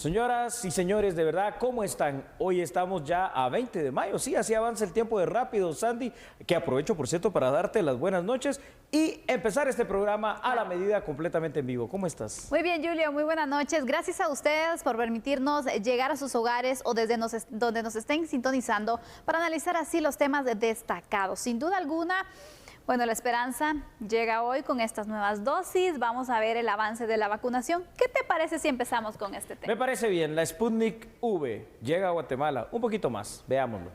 Señoras y señores, de verdad, ¿cómo están? Hoy estamos ya a 20 de mayo, sí, así avanza el tiempo de rápido, Sandy, que aprovecho, por cierto, para darte las buenas noches y empezar este programa a la medida completamente en vivo. ¿Cómo estás? Muy bien, Julio, muy buenas noches. Gracias a ustedes por permitirnos llegar a sus hogares o desde donde nos estén sintonizando para analizar así los temas destacados. Sin duda alguna, bueno, la esperanza llega hoy con estas nuevas dosis. Vamos a ver el avance de la vacunación. ¿Qué te parece si empezamos con este tema? Me parece bien. La Sputnik V llega a Guatemala. Un poquito más. Veámoslo.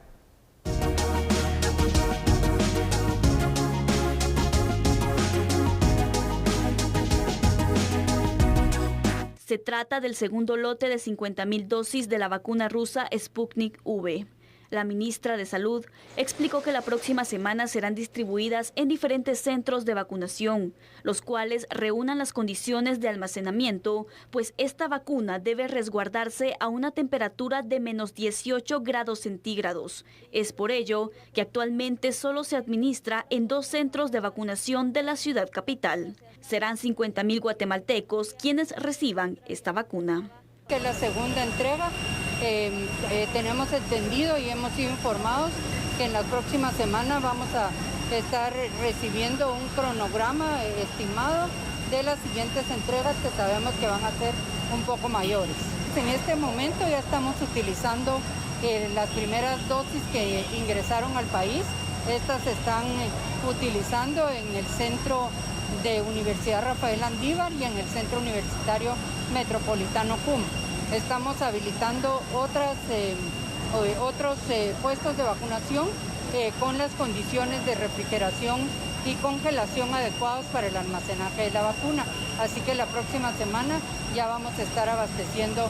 Se trata del segundo lote de 50.000 dosis de la vacuna rusa Sputnik V. La ministra de Salud explicó que la próxima semana serán distribuidas en diferentes centros de vacunación, los cuales reúnan las condiciones de almacenamiento, pues esta vacuna debe resguardarse a una temperatura de menos 18 grados centígrados. Es por ello que actualmente solo se administra en 2 centros de vacunación de la ciudad capital. Serán 50.000 guatemaltecos quienes reciban esta vacuna. Que la segunda entrega tenemos entendido y hemos sido informados que en la próxima semana vamos a estar recibiendo un cronograma estimado de las siguientes entregas que sabemos que van a ser un poco mayores. En este momento ya estamos utilizando las primeras dosis que ingresaron al país. Estas se están utilizando en el centro de Universidad Rafael Andívar y en el Centro Universitario Metropolitano CUM. Estamos habilitando otros puestos de vacunación con las condiciones de refrigeración y congelación adecuadas para el almacenaje de la vacuna. Así que la próxima semana ya vamos a estar abasteciendo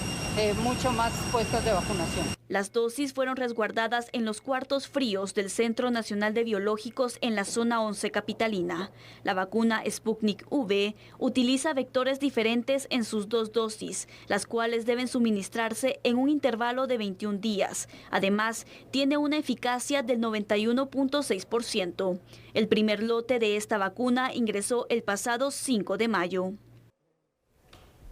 mucho más puestos de vacunación. Las dosis fueron resguardadas en los cuartos fríos del Centro Nacional de Biológicos en la zona 11 capitalina. La vacuna Sputnik V utiliza vectores diferentes en sus 2 dosis, las cuales deben suministrarse en un intervalo de 21 días. Además, tiene una eficacia del 91.6%. El primer lote de esta vacuna ingresó el pasado 5 de mayo.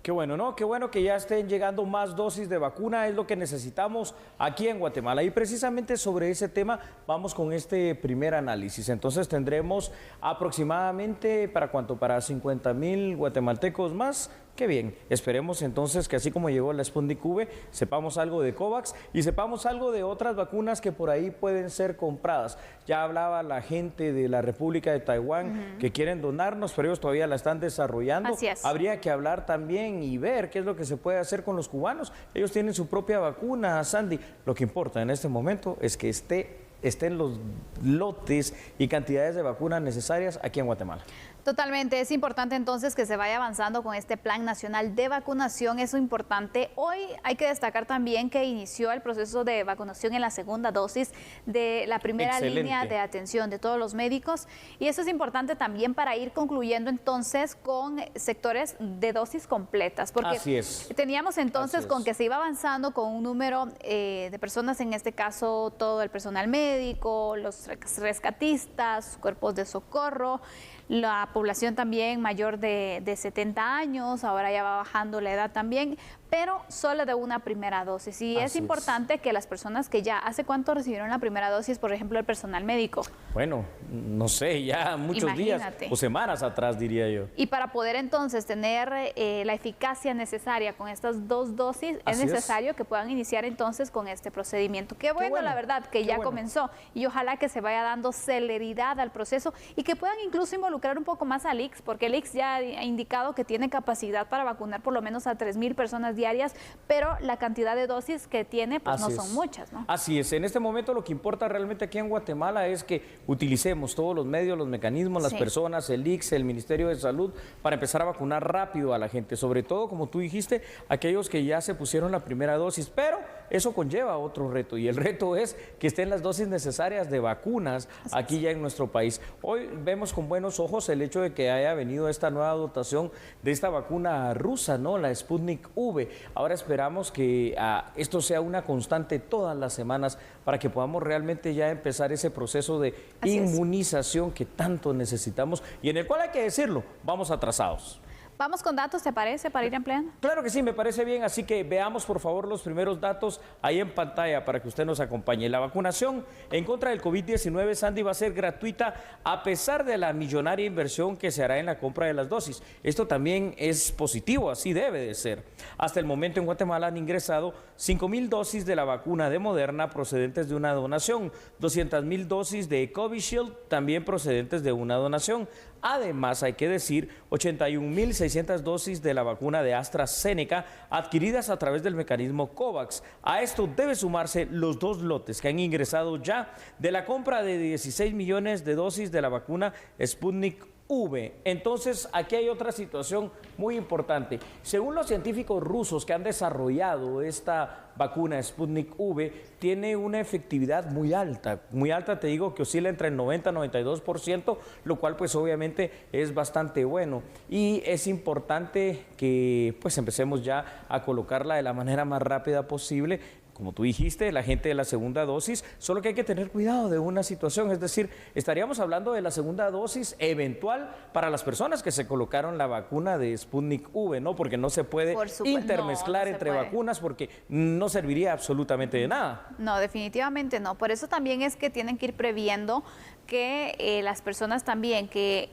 Qué bueno, ¿no? Qué bueno que ya estén llegando más dosis de vacuna, es lo que necesitamos aquí en Guatemala. Y precisamente sobre ese tema vamos con este primer análisis. Entonces tendremos aproximadamente, ¿para cuánto? Para 50.000 guatemaltecos más. Qué bien, esperemos entonces que así como llegó la Sputnik V, sepamos algo de COVAX y sepamos algo de otras vacunas que por ahí pueden ser compradas. Ya hablaba la gente de la República de Taiwán que quieren donarnos, pero ellos todavía la están desarrollando. Así es. Habría que hablar también y ver qué es lo que se puede hacer con los cubanos. Ellos tienen su propia vacuna, Sandy. Lo que importa en este momento es que estén los lotes y cantidades de vacunas necesarias aquí en Guatemala. Totalmente, es importante entonces que se vaya avanzando con este Plan Nacional de Vacunación, eso es importante. Hoy hay que destacar también que inició el proceso de vacunación en la segunda dosis de la primera línea de atención de todos los médicos y eso es importante también para ir concluyendo entonces con sectores de dosis completas, porque teníamos entonces con que se iba avanzando con un número de personas, en este caso todo el personal médico, los rescatistas, cuerpos de socorro, la población también mayor de 70 años, ahora ya va bajando la edad también, pero solo de una primera dosis. Y es importante que las personas que ya, ¿hace cuánto recibieron la primera dosis, por ejemplo, el personal médico? Bueno, no sé, ya muchos días o semanas atrás, diría yo. Y para poder entonces tener la eficacia necesaria con estas 2 dosis, es necesario que puedan iniciar entonces con este procedimiento. Qué bueno, la verdad, que ya comenzó y ojalá que se vaya dando celeridad al proceso y que puedan incluso involucrar un poco más al ICS, porque el ICS ya ha indicado que tiene capacidad para vacunar por lo menos a 3.000 personas diarias, pero la cantidad de dosis que tiene pues no son muchas, ¿no? Así es, en este momento lo que importa realmente aquí en Guatemala es que utilicemos todos los medios, los mecanismos, las personas, el ICS, el Ministerio de Salud, para empezar a vacunar rápido a la gente, sobre todo, como tú dijiste, aquellos que ya se pusieron la primera dosis, pero eso conlleva otro reto y el reto es que estén las dosis necesarias de vacunas aquí ya en nuestro país. Hoy vemos con buenos ojos el hecho de que haya venido esta nueva dotación de esta vacuna rusa, ¿no? La Sputnik V. Ahora esperamos que esto sea una constante todas las semanas para que podamos realmente ya empezar ese proceso de inmunización que tanto necesitamos y en el cual hay que decirlo, vamos atrasados. Vamos con datos, ¿te parece, para ir ampliando? Claro que sí, me parece bien, así que veamos por favor los primeros datos ahí en pantalla para que usted nos acompañe. La vacunación en contra del COVID-19, Sandy, va a ser gratuita a pesar de la millonaria inversión que se hará en la compra de las dosis. Esto también es positivo, así debe de ser. Hasta el momento en Guatemala han ingresado 5,000 dosis de la vacuna de Moderna procedentes de una donación, 200,000 dosis de Covishield también procedentes de una donación. Además, hay que decir, 81,600 dosis de la vacuna de AstraZeneca adquiridas a través del mecanismo COVAX. A esto debe sumarse los 2 lotes que han ingresado ya de la compra de 16 millones de dosis de la vacuna Sputnik V. Entonces, aquí hay otra situación muy importante. Según los científicos rusos que han desarrollado esta vacuna Sputnik V, tiene una efectividad muy alta, te digo que oscila entre el 90 y 92%, lo cual pues obviamente es bastante bueno. Y es importante que pues empecemos ya a colocarla de la manera más rápida posible. Como tú dijiste, la gente de la segunda dosis, solo que hay que tener cuidado de una situación, es decir, estaríamos hablando de la segunda dosis eventual para las personas que se colocaron la vacuna de Sputnik V, ¿no? Porque no se puede intermezclar entre vacunas porque no serviría absolutamente de nada. No, definitivamente no. Por eso también es que tienen que ir previendo que las personas también que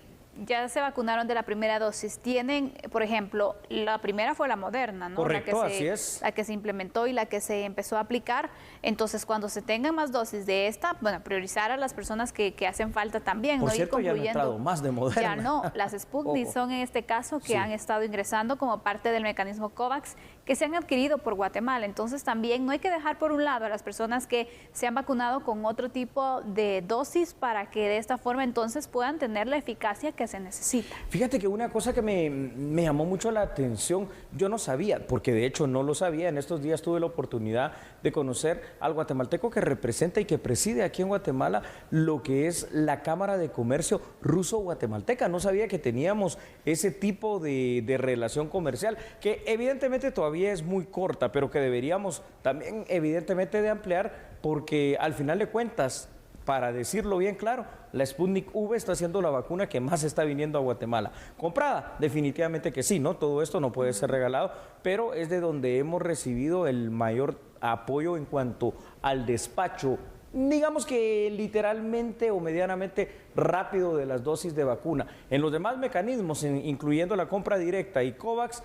ya se vacunaron de la primera dosis, tienen, por ejemplo, la primera fue la Moderna, ¿no? Correcto, así es. La que se implementó y la que se empezó a aplicar. Entonces, cuando se tengan más dosis de esta, bueno, priorizar a las personas que hacen falta también. Por ¿no? cierto, ya han entrado más de Moderna. Ya no, las Sputnik son en este caso que han estado ingresando como parte del mecanismo COVAX que se han adquirido por Guatemala. Entonces, también no hay que dejar por un lado a las personas que se han vacunado con otro tipo de dosis para que de esta forma entonces puedan tener la eficacia que se necesita. Fíjate que una cosa que me llamó mucho la atención, yo no sabía, porque de hecho no lo sabía, en estos días tuve la oportunidad de conocer al guatemalteco que representa y que preside aquí en Guatemala lo que es la Cámara de Comercio ruso-guatemalteca. No sabía que teníamos ese tipo de relación comercial, que evidentemente todavía es muy corta, pero que deberíamos también evidentemente de ampliar, porque al final de cuentas, para decirlo bien claro, la Sputnik V está siendo la vacuna que más está viniendo a Guatemala. ¿Comprada? Definitivamente que sí, ¿no? Todo esto no puede ser regalado, pero es de donde hemos recibido el mayor apoyo en cuanto al despacho, digamos que literalmente o medianamente rápido de las dosis de vacuna. En los demás mecanismos, incluyendo la compra directa y COVAX,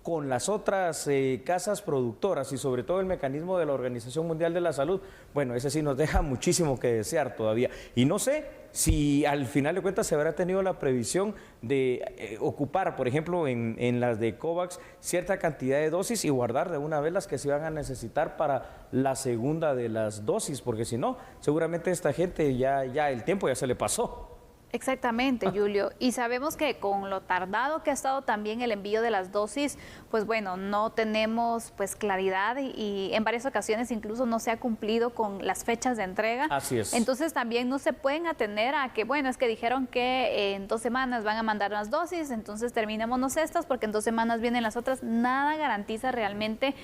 con las otras casas productoras y sobre todo el mecanismo de la Organización Mundial de la Salud, bueno, ese sí nos deja muchísimo que desear todavía. Y no sé si al final de cuentas se habrá tenido la previsión de ocupar, por ejemplo, en las de COVAX, cierta cantidad de dosis y guardar de una vez las que se van a necesitar para la segunda de las dosis, porque si no, seguramente esta gente ya el tiempo ya se le pasó. Exactamente, Julio. Y sabemos que con lo tardado que ha estado también el envío de las dosis, pues bueno, no tenemos pues claridad y en varias ocasiones incluso no se ha cumplido con las fechas de entrega. Así es. Entonces también no se pueden atener a que, bueno, es que dijeron que en 2 semanas van a mandar las dosis, entonces terminémonos estas porque en 2 semanas vienen las otras. Nada garantiza realmente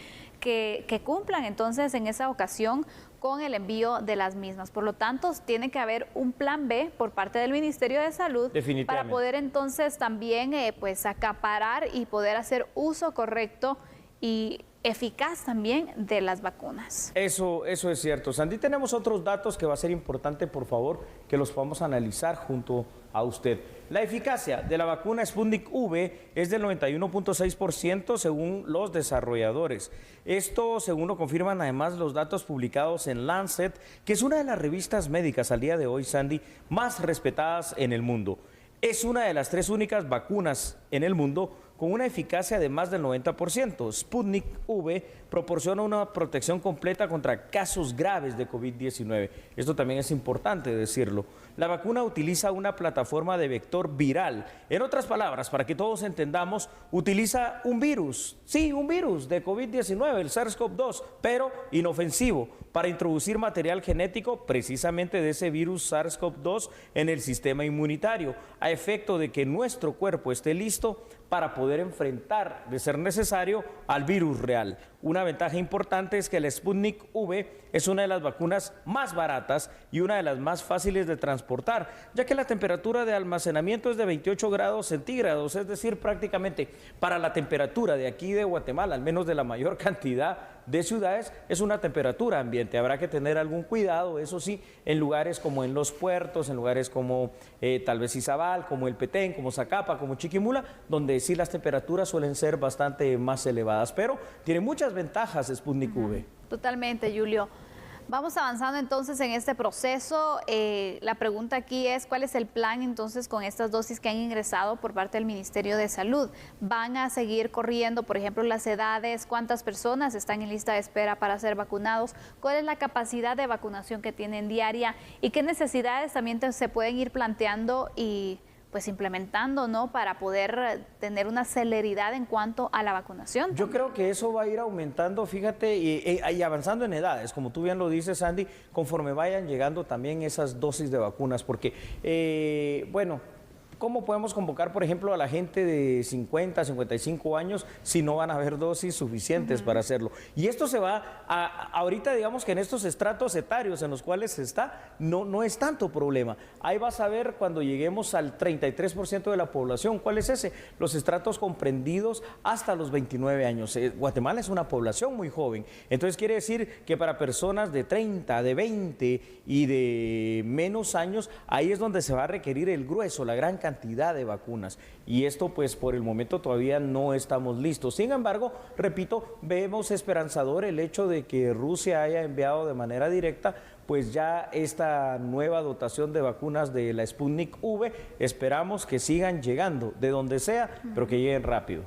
que cumplan entonces en esa ocasión con el envío de las mismas. Por lo tanto, tiene que haber un plan B por parte del Ministerio de Salud para poder entonces también pues acaparar y poder hacer uso correcto y eficaz también de las vacunas. Eso es cierto. Sandy, tenemos otros datos que va a ser importante, por favor, que los podamos analizar junto a usted. La eficacia de la vacuna Sputnik V es del 91.6% según los desarrolladores. Esto según lo confirman además los datos publicados en Lancet, que es una de las revistas médicas al día de hoy, Sandy, más respetadas en el mundo. Es una de las 3 únicas vacunas en el mundo con una eficacia de más del 90%. Sputnik V proporciona una protección completa contra casos graves de COVID-19. Esto también es importante decirlo. La vacuna utiliza una plataforma de vector viral. En otras palabras, para que todos entendamos, utiliza un virus, sí, un virus de COVID-19, el SARS-CoV-2, pero inofensivo, para introducir material genético precisamente de ese virus SARS-CoV-2 en el sistema inmunitario, a efecto de que nuestro cuerpo esté listo para poder enfrentar, de ser necesario, al virus real. Una ventaja importante es que la Sputnik V es una de las vacunas más baratas y una de las más fáciles de transportar, ya que la temperatura de almacenamiento es de 28 grados centígrados, es decir, prácticamente para la temperatura de aquí de Guatemala, al menos de la mayor cantidad de ciudades, es una temperatura ambiente. Habrá que tener algún cuidado, eso sí, en lugares como en los puertos, en lugares como tal vez Izabal, como el Petén, como Zacapa, como Chiquimula, donde sí las temperaturas suelen ser bastante más elevadas, pero tiene muchas ventajas Sputnik V. Totalmente, Julio. Vamos avanzando entonces en este proceso. La pregunta aquí es, ¿cuál es el plan entonces con estas dosis que han ingresado por parte del Ministerio de Salud? ¿Van a seguir corriendo, por ejemplo, las edades? ¿Cuántas personas están en lista de espera para ser vacunados? ¿Cuál es la capacidad de vacunación que tienen diaria? ¿Y qué necesidades también se pueden ir planteando y pues implementando, ¿no?, para poder tener una celeridad en cuanto a la vacunación? Yo creo que eso va a ir aumentando, fíjate, y avanzando en edades, como tú bien lo dices, Andy, conforme vayan llegando también esas dosis de vacunas, porque, bueno, ¿cómo podemos convocar, por ejemplo, a la gente de 50, 55 años si no van a haber dosis suficientes para hacerlo? Y esto se va ahorita, digamos que en estos estratos etarios en los cuales se está, no es tanto problema. Ahí vas a ver cuando lleguemos al 33% de la población. ¿Cuál es ese? Los estratos comprendidos hasta los 29 años. Guatemala es una población muy joven. Entonces quiere decir que para personas de 30, de 20 y de menos años, ahí es donde se va a requerir el grueso, la gran cantidad de vacunas, y esto pues por el momento todavía no estamos listos. Sin embargo, repito, vemos esperanzador el hecho de que Rusia haya enviado de manera directa pues ya esta nueva dotación de vacunas de la Sputnik V. Esperamos que sigan llegando de donde sea, pero que lleguen rápido.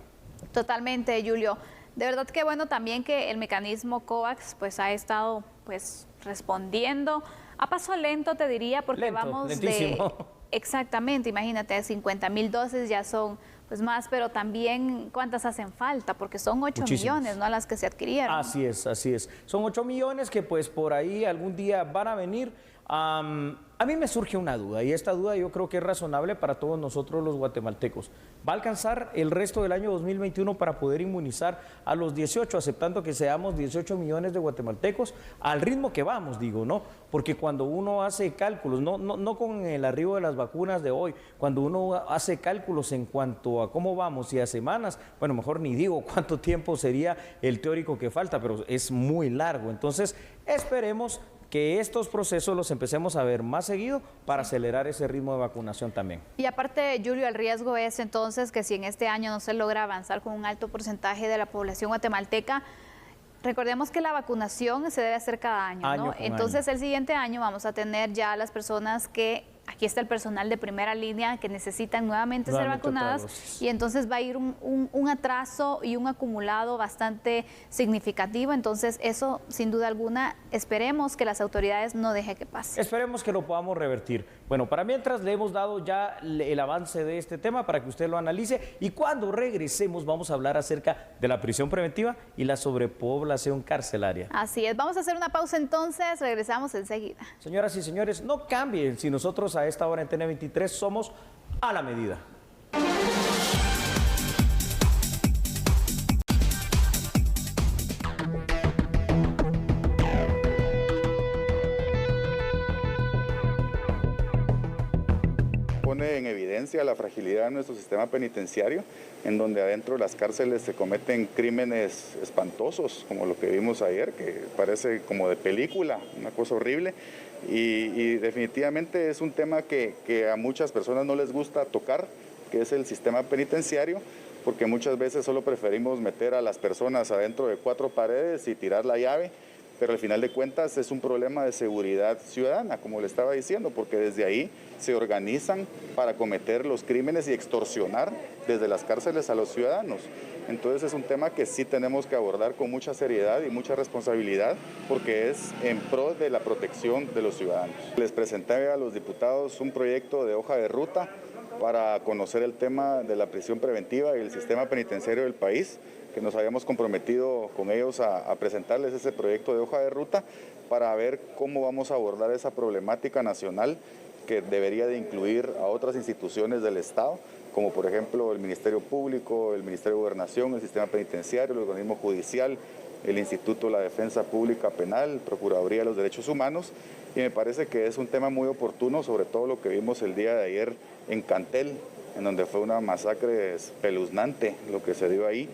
Totalmente, Julio. De verdad que bueno también que el mecanismo COVAX pues ha estado pues respondiendo a paso lento, te diría, porque vamos lentísimo. Exactamente, imagínate, 50,000 dosis ya son pues más, pero también ¿cuántas hacen falta? Porque son 8 millones, ¿no?, las que se adquirieron. Así es, así es. Son 8 millones que pues por ahí algún día van a venir. A mí me surge una duda, y esta duda yo creo que es razonable para todos nosotros los guatemaltecos. ¿Va a alcanzar el resto del año 2021 para poder inmunizar a los 18, aceptando que seamos 18 millones de guatemaltecos, al ritmo que vamos, digo, ¿no? Porque cuando uno hace cálculos, no con el arribo de las vacunas de hoy, cuando uno hace cálculos en cuanto a cómo vamos y a semanas, bueno, mejor ni digo cuánto tiempo sería el teórico que falta, pero es muy largo. Entonces, esperemos que estos procesos los empecemos a ver más seguido para acelerar ese ritmo de vacunación también. Y aparte, Julio, el riesgo es entonces que si en este año no se logra avanzar con un alto porcentaje de la población guatemalteca, recordemos que la vacunación se debe hacer cada año, ¿no? Entonces el siguiente año vamos a tener ya las personas que, aquí está el personal de primera línea que necesitan nuevamente ser vacunadas, y entonces va a ir un atraso y un acumulado bastante significativo. Entonces eso, sin duda alguna, esperemos que las autoridades no dejen que pase. Esperemos que lo podamos revertir. Bueno, para mientras le hemos dado ya el avance de este tema para que usted lo analice, y cuando regresemos vamos a hablar acerca de la prisión preventiva y la sobrepoblación carcelaria. Así es, vamos a hacer una pausa entonces, regresamos enseguida. Señoras y señores, no cambien, si nosotros a esta hora en TN23 somos a la medida. Pone en evidencia la fragilidad de nuestro sistema penitenciario, en donde adentro de las cárceles se cometen crímenes espantosos, como lo que vimos ayer, que parece como de película, una cosa horrible. Y definitivamente es un tema que a muchas personas no les gusta tocar, que es el sistema penitenciario, porque muchas veces solo preferimos meter a las personas adentro de 4 paredes y tirar la llave, pero al final de cuentas es un problema de seguridad ciudadana, como le estaba diciendo, porque desde ahí se organizan para cometer los crímenes y extorsionar desde las cárceles a los ciudadanos. Entonces es un tema que sí tenemos que abordar con mucha seriedad y mucha responsabilidad, porque es en pro de la protección de los ciudadanos. Les presenté a los diputados un proyecto de hoja de ruta para conocer el tema de la prisión preventiva y el sistema penitenciario del país, que nos habíamos comprometido con ellos a presentarles ese proyecto de hoja de ruta para ver cómo vamos a abordar esa problemática nacional que debería de incluir a otras instituciones del Estado, como por ejemplo el Ministerio Público, el Ministerio de Gobernación, el Sistema Penitenciario, el Organismo Judicial, el Instituto de la Defensa Pública Penal, Procuraduría de los Derechos Humanos, y me parece que es un tema muy oportuno, sobre todo lo que vimos el día de ayer en Cantel, en donde fue una masacre espeluznante lo que se dio ahí.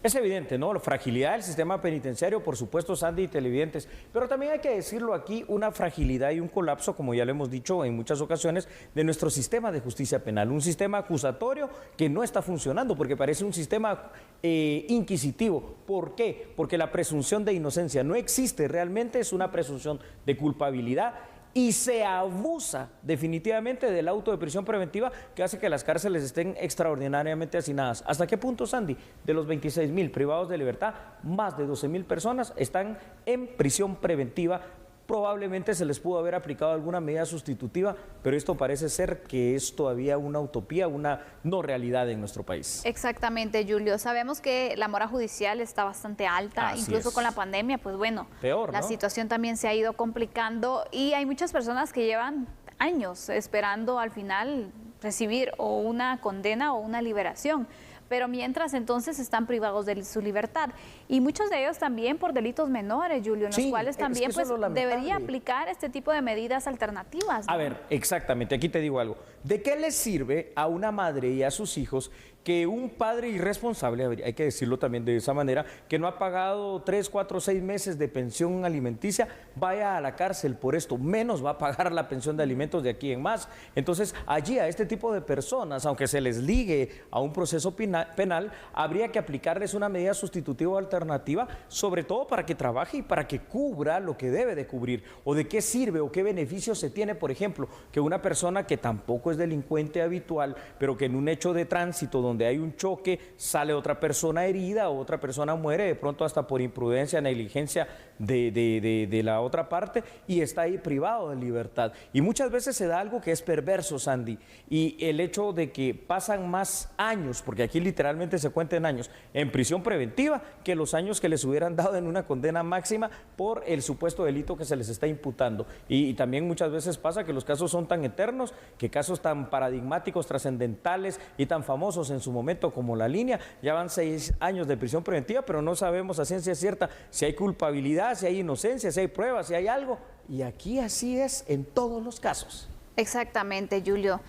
Es evidente, ¿no? La fragilidad del sistema penitenciario, por supuesto, Sandy y televidentes, pero también hay que decirlo aquí, una fragilidad y un colapso, como ya lo hemos dicho en muchas ocasiones, de nuestro sistema de justicia penal, un sistema acusatorio que no está funcionando porque parece un sistema inquisitivo. ¿Por qué? Porque la presunción de inocencia no existe, realmente es una presunción de culpabilidad. Y se abusa definitivamente del auto de prisión preventiva que hace que las cárceles estén extraordinariamente hacinadas. ¿Hasta qué punto, Sandy? De los 26.000 privados de libertad, más de 12.000 personas están en prisión preventiva. Probablemente se les pudo haber aplicado alguna medida sustitutiva, pero esto parece ser que es todavía una utopía, una no realidad en nuestro país. Exactamente, Julio. Sabemos que la mora judicial está bastante alta, incluso con la pandemia, pues bueno, peor, la situación también se ha ido complicando y hay muchas personas que llevan años esperando al final recibir o una condena o una liberación. Pero mientras entonces están privados de su libertad. Y muchos de ellos también por delitos menores, Julio, en los cuales también pues, debería aplicar este tipo de medidas alternativas, ¿no? A ver, exactamente, aquí te digo algo. ¿De qué les sirve a una madre y a sus hijos que un padre irresponsable, hay que decirlo también de esa manera, que no ha pagado 3, 4, 6 meses de pensión alimenticia, vaya a la cárcel por esto? Menos va a pagar la pensión de alimentos de aquí en más. Entonces, allí a este tipo de personas, aunque se les ligue a un proceso penal, habría que aplicarles una medida sustitutiva o alternativa, sobre todo para que trabaje y para que cubra lo que debe de cubrir. ¿O de qué sirve o qué beneficio se tiene, por ejemplo, que una persona que tampoco es delincuente habitual, pero que en un hecho de tránsito donde hay un choque, sale otra persona herida o otra persona muere, de pronto hasta por imprudencia, negligencia de la otra parte, y está ahí privado de libertad? Y muchas veces se da algo que es perverso, Sandy, y el hecho de que pasan más años, porque aquí literalmente se cuentan años, en prisión preventiva, que los años que les hubieran dado en una condena máxima por el supuesto delito que se les está imputando. Y también muchas veces pasa que los casos son tan eternos, que casos tan paradigmáticos, trascendentales y tan famosos en su momento como La Línea, ya van 6 años de prisión preventiva, pero no sabemos a ciencia cierta si hay culpabilidad, si hay inocencia, si hay pruebas, si hay algo. Y aquí así es en todos los casos. Exactamente, Julio.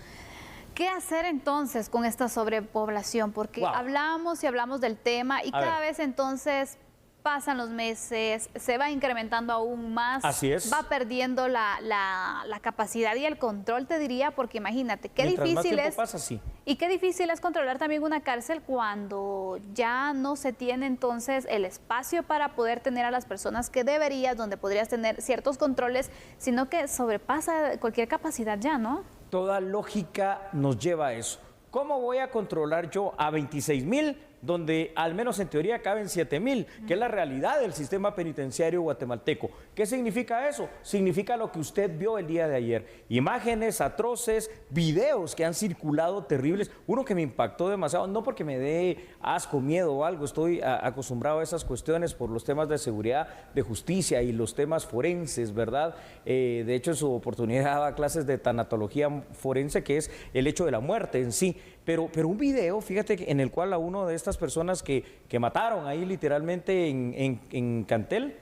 ¿Qué hacer entonces con esta sobrepoblación? Porque hablamos y hablamos del tema y cada vez entonces pasan los meses, se va incrementando aún más. Así es. Va perdiendo la capacidad y el control, te diría, porque imagínate, qué difícil es. Pasa, sí. Y qué difícil es controlar también una cárcel cuando ya no se tiene entonces el espacio para poder tener a las personas que deberías, donde podrías tener ciertos controles, sino que sobrepasa cualquier capacidad ya, ¿no? Toda lógica nos lleva a eso. ¿Cómo voy a controlar yo a 26.000 donde al menos en teoría caben 7.000, que es la realidad del sistema penitenciario guatemalteco? ¿Qué significa eso? Significa lo que usted vio el día de ayer. Imágenes atroces, videos que han circulado terribles. Uno que me impactó demasiado, no porque me dé asco, miedo o algo, estoy acostumbrado a esas cuestiones por los temas de seguridad, de justicia y los temas forenses, ¿verdad? De hecho, en su oportunidad daba clases de tanatología forense, que es el hecho de la muerte en sí. Pero un video, fíjate, en el cual a uno de estas personas que mataron ahí literalmente en Cantel,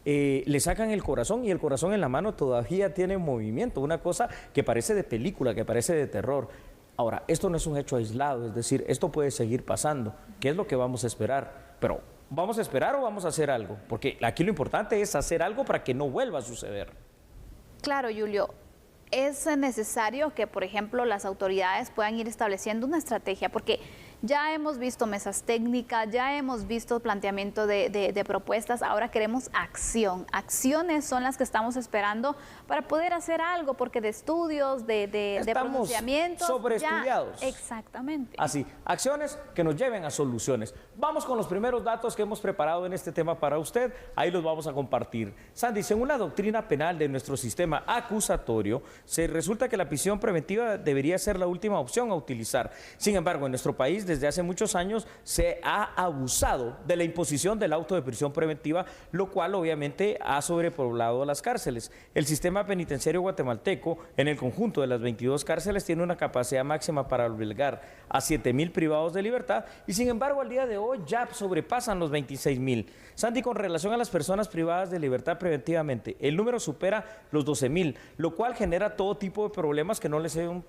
le sacan el corazón y el corazón en la mano todavía tiene movimiento, una cosa que parece de película, que parece de terror. Ahora, esto no es un hecho aislado, es decir, esto puede seguir pasando. ¿Qué es lo que vamos a esperar? Pero, ¿vamos a esperar o vamos a hacer algo? Porque aquí lo importante es hacer algo para que no vuelva a suceder. Claro, Julio. Es necesario que, por ejemplo, las autoridades puedan ir estableciendo una estrategia, porque ya hemos visto mesas técnicas, ya hemos visto planteamiento de propuestas, ahora queremos acción. Acciones son las que estamos esperando para poder hacer algo, porque de estudios, de pronunciamientos... sobreestudiados. Exactamente. Así, acciones que nos lleven a soluciones. Vamos con los primeros datos que hemos preparado en este tema para usted, ahí los vamos a compartir. Sandy, según la doctrina penal de nuestro sistema acusatorio, resulta que la prisión preventiva debería ser la última opción a utilizar. Sin embargo, en nuestro país, desde hace muchos años se ha abusado de la imposición del auto de prisión preventiva, lo cual obviamente ha sobrepoblado las cárceles. El sistema penitenciario guatemalteco, en el conjunto de las 22 cárceles, tiene una capacidad máxima para albergar a 7.000 privados de libertad y sin embargo al día de hoy ya sobrepasan los 26.000. Sandy, con relación a las personas privadas de libertad preventivamente, el número supera los 12.000, lo cual genera todo tipo de problemas que no les son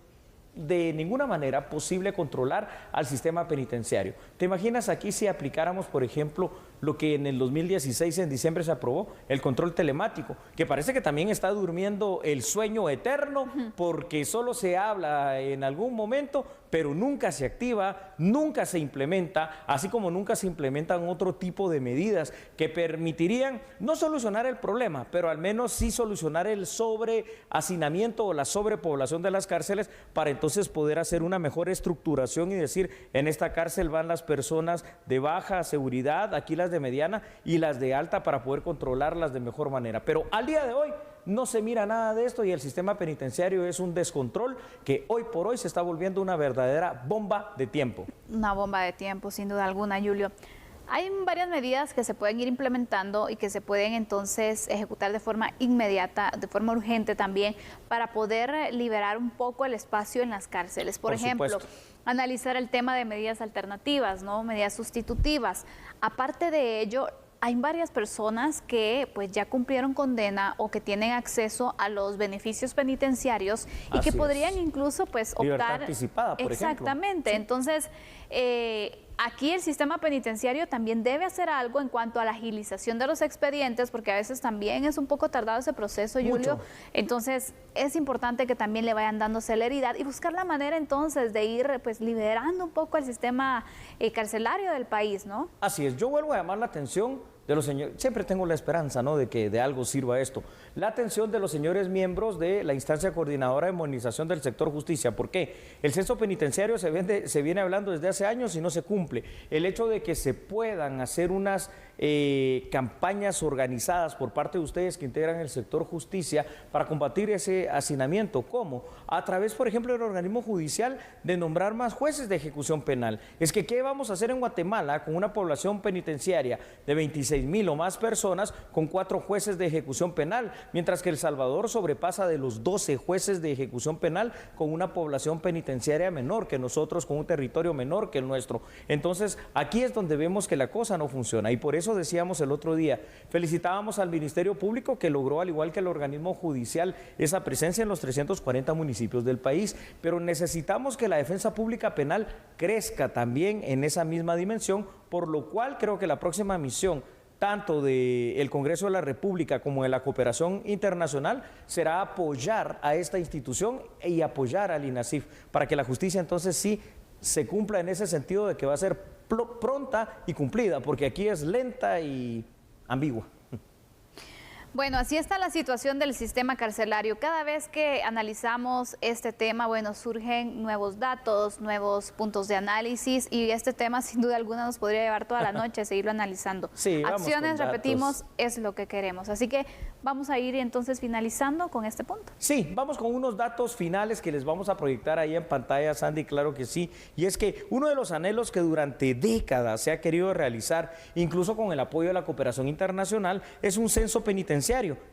de ninguna manera posible controlar al sistema penitenciario. ¿Te imaginas aquí si aplicáramos, por ejemplo, lo que en el 2016, en diciembre, se aprobó, el control telemático, que parece que también está durmiendo el sueño eterno porque solo se habla en algún momento, pero nunca se activa, nunca se implementa, así como nunca se implementan otro tipo de medidas que permitirían no solucionar el problema, pero al menos sí solucionar el sobrehacinamiento o la sobrepoblación de las cárceles para entonces poder hacer una mejor estructuración y decir, en esta cárcel van las personas de baja seguridad, aquí las de mediana y las de alta para poder controlarlas de mejor manera. Pero al día de hoy no se mira nada de esto y el sistema penitenciario es un descontrol que hoy por hoy se está volviendo una verdadera bomba de tiempo. Una bomba de tiempo, sin duda alguna, Julio. Hay varias medidas que se pueden ir implementando y que se pueden entonces ejecutar de forma inmediata, de forma urgente también, para poder liberar un poco el espacio en las cárceles. Por ejemplo, supuesto, analizar el tema de medidas alternativas, ¿no? Medidas sustitutivas. Aparte de ello, hay varias personas que pues ya cumplieron condena o que tienen acceso a los beneficios penitenciarios y que podrían incluso pues optar... Libertad anticipada, por ejemplo. Exactamente. Sí. Entonces, aquí el sistema penitenciario también debe hacer algo en cuanto a la agilización de los expedientes, porque a veces también es un poco tardado ese proceso, Julio. Entonces, es importante que también le vayan dando celeridad y buscar la manera entonces de ir pues liberando un poco el sistema carcelario del país, ¿no? Así es. Yo vuelvo a llamar la atención de los señores, siempre tengo la esperanza, ¿no?, de que de algo sirva esto. La atención de los señores miembros de la instancia coordinadora de modernización del sector justicia. ¿Por qué? El censo penitenciario se viene hablando desde hace años y no se cumple. El hecho de que se puedan hacer unas campañas organizadas por parte de ustedes que integran el sector justicia para combatir ese hacinamiento. ¿Cómo? A través, por ejemplo, del organismo judicial de nombrar más jueces de ejecución penal. Es que, ¿qué vamos a hacer en Guatemala con una población penitenciaria de 26.000 o más personas con 4 jueces de ejecución penal? Mientras que El Salvador sobrepasa de los 12 jueces de ejecución penal con una población penitenciaria menor que nosotros, con un territorio menor que el nuestro. Entonces, aquí es donde vemos que la cosa no funciona y por eso decíamos el otro día, felicitábamos al Ministerio Público que logró, al igual que el organismo judicial, esa presencia en los 340 municipios del país, pero necesitamos que la defensa pública penal crezca también en esa misma dimensión, por lo cual creo que la próxima misión tanto del Congreso de la República como de la cooperación internacional será apoyar a esta institución y apoyar al INASIF para que la justicia entonces sí se cumpla en ese sentido de que va a ser pronta y cumplida, porque aquí es lenta y ambigua. Bueno, así está la situación del sistema carcelario. Cada vez que analizamos este tema, bueno, surgen nuevos datos, nuevos puntos de análisis y este tema sin duda alguna nos podría llevar toda la noche a seguirlo analizando. Sí, acciones, repetimos, es lo que queremos. Así que vamos a ir entonces finalizando con este punto. Sí, vamos con unos datos finales que les vamos a proyectar ahí en pantalla, Sandy, claro que sí. Y es que uno de los anhelos que durante décadas se ha querido realizar, incluso con el apoyo de la cooperación internacional, es un censo penitenciario.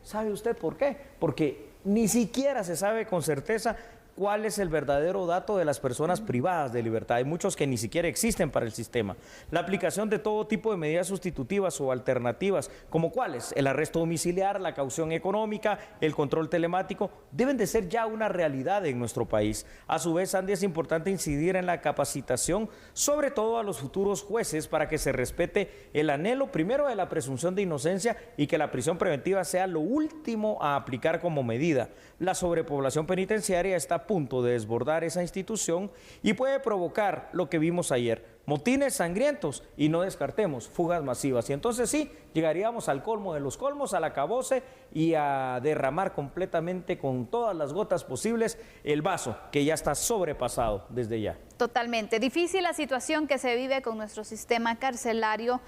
¿Sabe usted por qué? Porque ni siquiera se sabe con certeza cuál es el verdadero dato de las personas privadas de libertad. Hay muchos que ni siquiera existen para el sistema. La aplicación de todo tipo de medidas sustitutivas o alternativas, como cuáles, el arresto domiciliar, la caución económica, el control telemático, deben de ser ya una realidad en nuestro país. A su vez, Andy, es importante incidir en la capacitación, sobre todo a los futuros jueces, para que se respete el anhelo primero de la presunción de inocencia y que la prisión preventiva sea lo último a aplicar como medida. La sobrepoblación penitenciaria está a punto de desbordar esa institución y puede provocar lo que vimos ayer, motines sangrientos y no descartemos fugas masivas. Y entonces sí, llegaríamos al colmo de los colmos, al acabose y a derramar completamente con todas las gotas posibles el vaso que ya está sobrepasado desde ya. Totalmente. Difícil la situación que se vive con nuestro sistema carcelario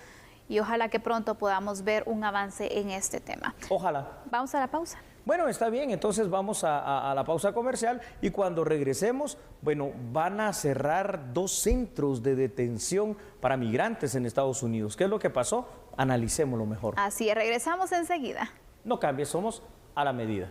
y ojalá que pronto podamos ver un avance en este tema. Ojalá. Vamos a la pausa. Bueno, está bien, entonces vamos a la pausa comercial y cuando regresemos, bueno, van a cerrar 2 centros de detención para migrantes en Estados Unidos. ¿Qué es lo que pasó? Analicémoslo mejor. Así es, regresamos enseguida. No cambie, somos a la medida.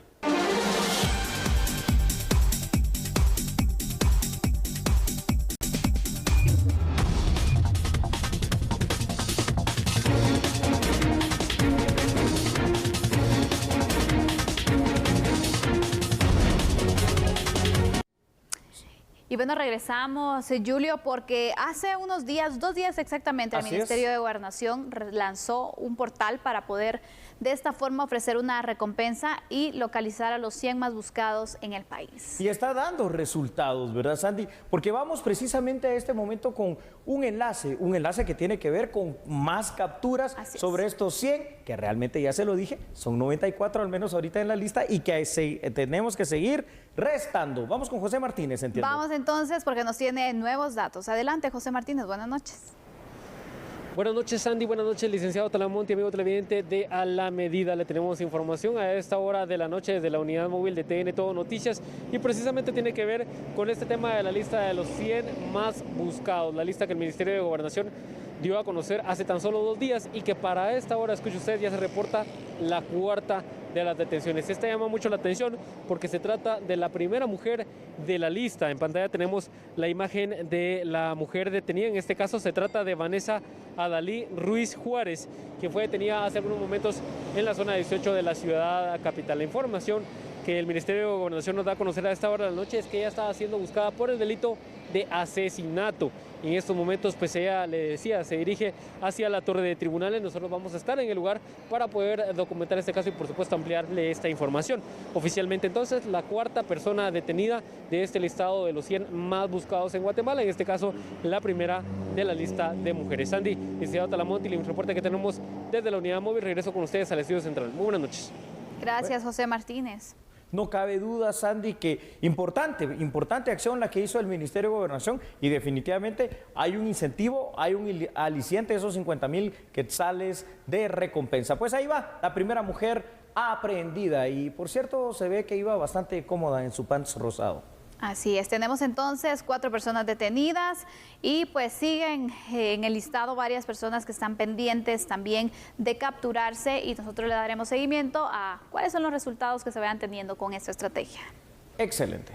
Y bueno, regresamos, Julio, porque hace unos días, 2 días exactamente, el Ministerio de Gobernación lanzó un portal para poder de esta forma ofrecer una recompensa y localizar a los 100 más buscados en el país. Y está dando resultados, ¿verdad, Sandy? Porque vamos precisamente a este momento con un enlace que tiene que ver con más capturas sobre estos 100, que realmente ya se lo dije, son 94 al menos ahorita en la lista y que tenemos que seguir restando. Vamos con José Martínez, entiendo. Vamos entonces porque nos tiene nuevos datos. Adelante, José Martínez, buenas noches. Buenas noches, Sandy. Buenas noches, licenciado Talamonte, amigo televidente de A la Medida. Le tenemos información a esta hora de la noche desde la unidad móvil de TN Todo Noticias y precisamente tiene que ver con este tema de la lista de los 100 más buscados, la lista que el Ministerio de Gobernación dio a conocer hace tan solo 2 días y que para esta hora, escuche usted, ya se reporta la 4ª de las detenciones. Esta llama mucho la atención porque se trata de la primera mujer de la lista. En pantalla tenemos la imagen de la mujer detenida. En este caso se trata de Vanessa Adalí Ruiz Juárez, quien fue detenida hace algunos momentos en la zona 18 de la ciudad capital. La información que el Ministerio de Gobernación nos da a conocer a esta hora de la noche es que ella estaba siendo buscada por el delito de asesinato. En estos momentos, pues ella, le decía, se dirige hacia la torre de tribunales. Nosotros vamos a estar en el lugar para poder documentar este caso y, por supuesto, ampliarle esta información. Oficialmente, entonces, la 4ª persona detenida de este listado de los 100 más buscados en Guatemala. En este caso, la primera de la lista de mujeres. Sandy, licenciado Talamonte, y el reporte que tenemos desde la unidad móvil. Regreso con ustedes al estudio central. Muy buenas noches. Gracias, José Martínez. No cabe duda, Sandy, que importante acción la que hizo el Ministerio de Gobernación y definitivamente hay un incentivo, hay un aliciente de esos 50,000 quetzales de recompensa. Pues ahí va, la primera mujer aprehendida y por cierto se ve que iba bastante cómoda en su pants rosado. Así es, tenemos entonces 4 personas detenidas y pues siguen en el listado varias personas que están pendientes también de capturarse y nosotros le daremos seguimiento a cuáles son los resultados que se vayan teniendo con esta estrategia. Excelente.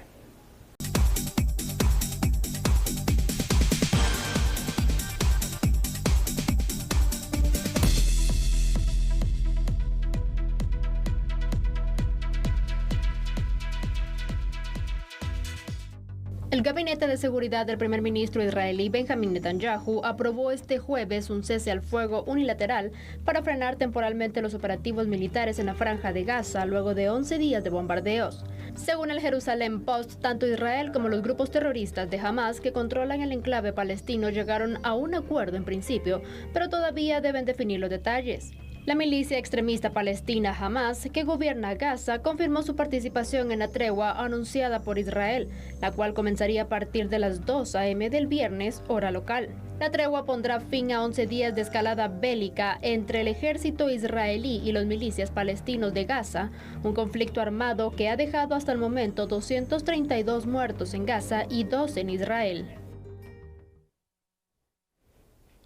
El Gabinete de Seguridad del primer ministro israelí Benjamin Netanyahu aprobó este jueves un cese al fuego unilateral para frenar temporalmente los operativos militares en la Franja de Gaza luego de 11 días de bombardeos. Según el Jerusalem Post, tanto Israel como los grupos terroristas de Hamas que controlan el enclave palestino llegaron a un acuerdo en principio, pero todavía deben definir los detalles. La milicia extremista palestina Hamas, que gobierna Gaza, confirmó su participación en la tregua anunciada por Israel, la cual comenzaría a partir de las 2 a.m. del viernes, hora local. La tregua pondrá fin a 11 días de escalada bélica entre el ejército israelí y los milicias palestinos de Gaza, un conflicto armado que ha dejado hasta el momento 232 muertos en Gaza y 2 en Israel.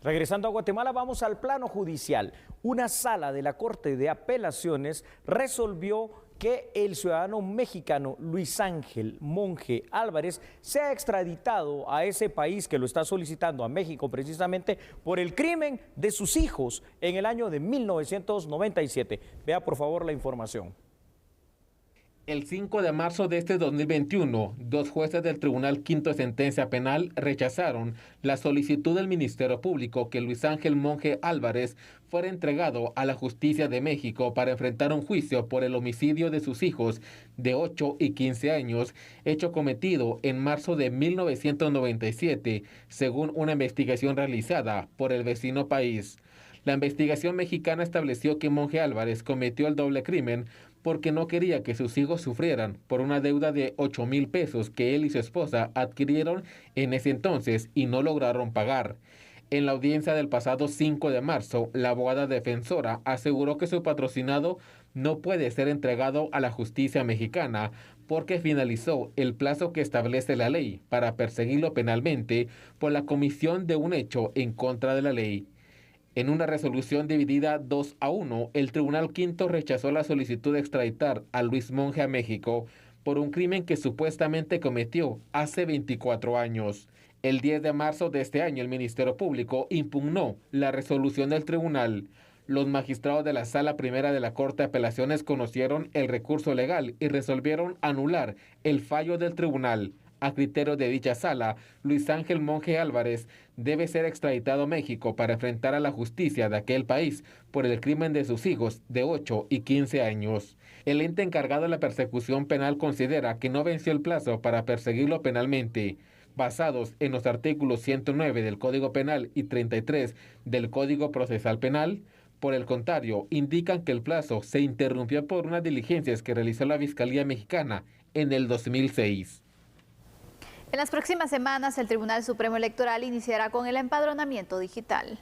Regresando a Guatemala, vamos al plano judicial. Una sala de la Corte de Apelaciones resolvió que el ciudadano mexicano Luis Ángel Monge Álvarez sea extraditado a ese país que lo está solicitando, a México precisamente, por el crimen de sus hijos en el año de 1997. Vea por favor la información. El 5 de marzo de este 2021, 2 jueces del Tribunal Quinto de Sentencia Penal rechazaron la solicitud del Ministerio Público que Luis Ángel Monge Álvarez fuera entregado a la Justicia de México para enfrentar un juicio por el homicidio de sus hijos de 8 y 15 años, hecho cometido en marzo de 1997, según una investigación realizada por el vecino país. La investigación mexicana estableció que Monge Álvarez cometió el doble crimen porque no quería que sus hijos sufrieran por una deuda de 8,000 pesos que él y su esposa adquirieron en ese entonces y no lograron pagar. En la audiencia del pasado 5 de marzo, la abogada defensora aseguró que su patrocinado no puede ser entregado a la justicia mexicana porque finalizó el plazo que establece la ley para perseguirlo penalmente por la comisión de un hecho en contra de la ley. En una resolución dividida 2-1, el Tribunal Quinto rechazó la solicitud de extraditar a Luis Monge a México por un crimen que supuestamente cometió hace 24 años. El 10 de marzo de este año, el Ministerio Público impugnó la resolución del tribunal. Los magistrados de la Sala Primera de la Corte de Apelaciones conocieron el recurso legal y resolvieron anular el fallo del tribunal. A criterio de dicha sala, Luis Ángel Monge Álvarez debe ser extraditado a México para enfrentar a la justicia de aquel país por el crimen de sus hijos de 8 y 15 años. El ente encargado de la persecución penal considera que no venció el plazo para perseguirlo penalmente, basados en los artículos 109 del Código Penal y 33 del Código Procesal Penal. Por el contrario, indican que el plazo se interrumpió por unas diligencias que realizó la Fiscalía Mexicana en el 2006. En las próximas semanas, el Tribunal Supremo Electoral iniciará con el empadronamiento digital.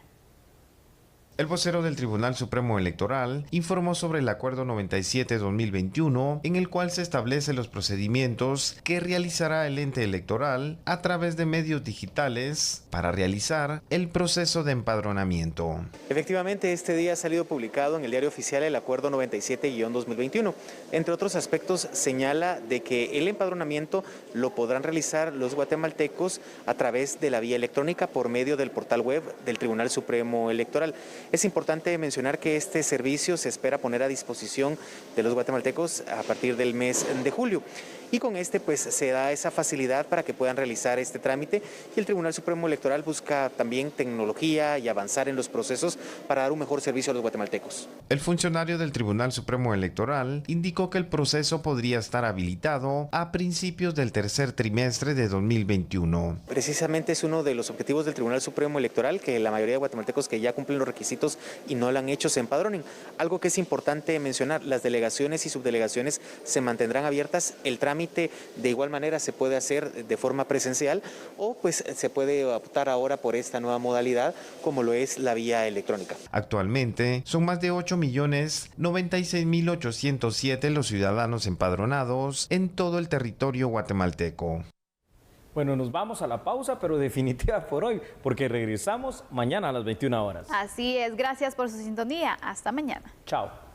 El vocero del Tribunal Supremo Electoral informó sobre el Acuerdo 97-2021, en el cual se establecen los procedimientos que realizará el ente electoral a través de medios digitales para realizar el proceso de empadronamiento. Efectivamente, este día ha salido publicado en el Diario Oficial el Acuerdo 97-2021. Entre otros aspectos, señala de que el empadronamiento lo podrán realizar los guatemaltecos a través de la vía electrónica por medio del portal web del Tribunal Supremo Electoral. Es importante mencionar que este servicio se espera poner a disposición de los guatemaltecos a partir del mes de julio. Y con este pues se da esa facilidad para que puedan realizar este trámite y el Tribunal Supremo Electoral busca también tecnología y avanzar en los procesos para dar un mejor servicio a los guatemaltecos. El funcionario del Tribunal Supremo Electoral indicó que el proceso podría estar habilitado a principios del tercer trimestre de 2021. Precisamente es uno de los objetivos del Tribunal Supremo Electoral que la mayoría de guatemaltecos que ya cumplen los requisitos y no lo han hecho se empadronen. Algo que es importante mencionar, las delegaciones y subdelegaciones se mantendrán abiertas, el trámite de igual manera se puede hacer de forma presencial o pues se puede optar ahora por esta nueva modalidad como lo es la vía electrónica. Actualmente son más de 8.096.807 los ciudadanos empadronados en todo el territorio guatemalteco. Bueno, nos vamos a la pausa, pero definitiva por hoy, porque regresamos mañana a las 21 horas. Así es, gracias por su sintonía. Hasta mañana. Chao.